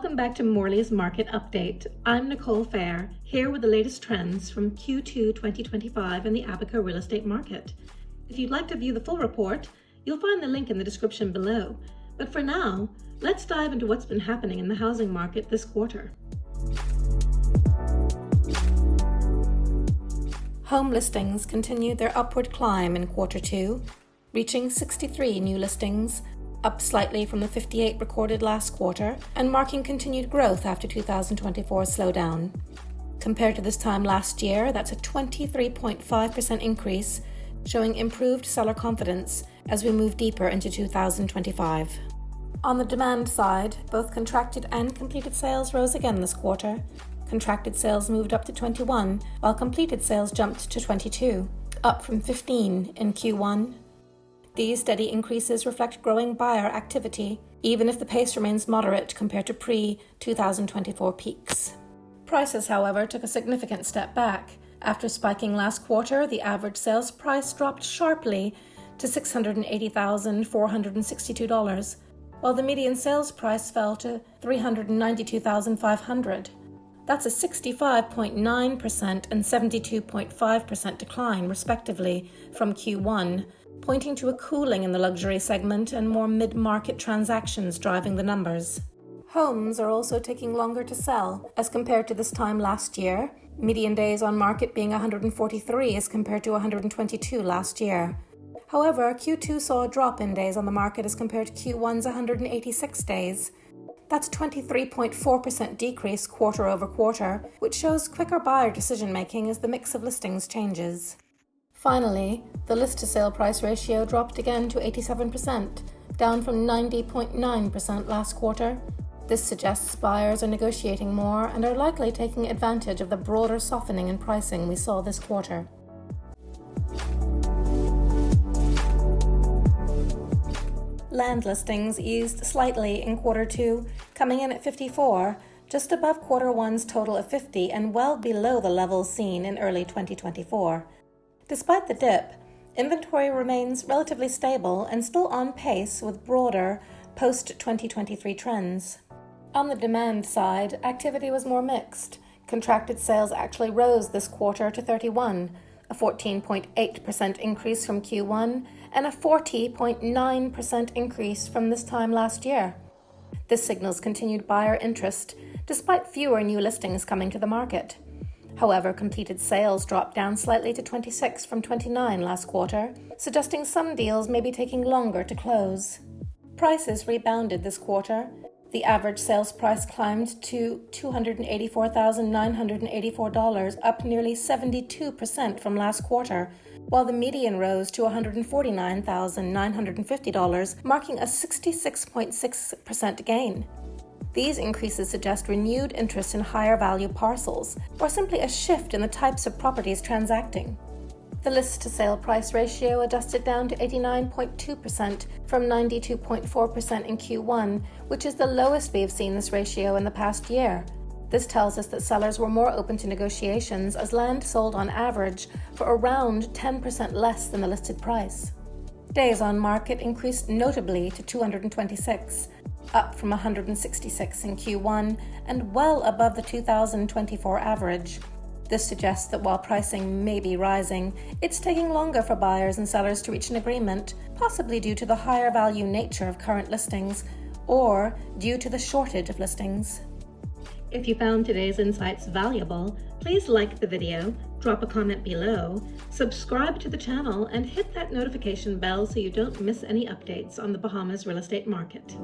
Welcome back to Morley's Market Update. I'm Nicole Fair, here with the latest trends from Q2 2025 in the Abaco real estate market. If you'd like to view the full report, you'll find the link in the description below. But for now, let's dive into what's been happening in the housing market this quarter. Home listings continued their upward climb in Q2, reaching 63 new listings, up slightly from the 58 recorded last quarter, and marking continued growth after 2024's slowdown. Compared to this time last year, that's a 23.5% increase, showing improved seller confidence as we move deeper into 2025. On the demand side, both contracted and completed sales rose again this quarter. Contracted sales moved up to 21, while completed sales jumped to 22, up from 15 in Q1. These steady increases reflect growing buyer activity, even if the pace remains moderate compared to pre-2024 peaks. Prices, however, took a significant step back. After spiking last quarter, the average sales price dropped sharply to $680,462, while the median sales price fell to $392,500. That's a 65.9% and 72.5% decline, respectively, from Q1, pointing to a cooling in the luxury segment and more mid-market transactions driving the numbers. Homes are also taking longer to sell as compared to this time last year, median days on market being 143 as compared to 122 last year. However, Q2 saw a drop in days on the market as compared to Q1's 186 days. That's a 23.4% decrease quarter over quarter, which shows quicker buyer decision-making as the mix of listings changes. Finally, the list-to-sale price ratio dropped again to 87%, down from 90.9% last quarter. This suggests buyers are negotiating more and are likely taking advantage of the broader softening in pricing we saw this quarter. Land listings eased slightly in Q2, coming in at 54, just above Q1's total of 50 and well below the levels seen in early 2024. Despite the dip, inventory remains relatively stable and still on pace with broader post-2023 trends. On the demand side, activity was more mixed. Contracted sales actually rose this quarter to 31, a 14.8% increase from Q1 and a 40.9% increase from this time last year. This signals continued buyer interest, despite fewer new listings coming to the market. However, completed sales dropped down slightly to 26 from 29 last quarter, suggesting some deals may be taking longer to close. Prices rebounded this quarter. The average sales price climbed to $284,984, up nearly 72% from last quarter, while the median rose to $149,950, marking a 66.6% gain. These increases suggest renewed interest in higher value parcels, or simply a shift in the types of properties transacting. The list-to-sale price ratio adjusted down to 89.2% from 92.4% in Q1, which is the lowest we have seen this ratio in the past year. This tells us that sellers were more open to negotiations as land sold on average for around 10% less than the listed price. Days on market increased notably to 226, up from 166 in Q1 and well above the 2024 average. This suggests that while pricing may be rising, it's taking longer for buyers and sellers to reach an agreement, possibly due to the higher value nature of current listings or due to the shortage of listings. If you found today's insights valuable, please like the video, drop a comment below, subscribe to the channel, and hit that notification bell so you don't miss any updates on the Bahamas real estate market.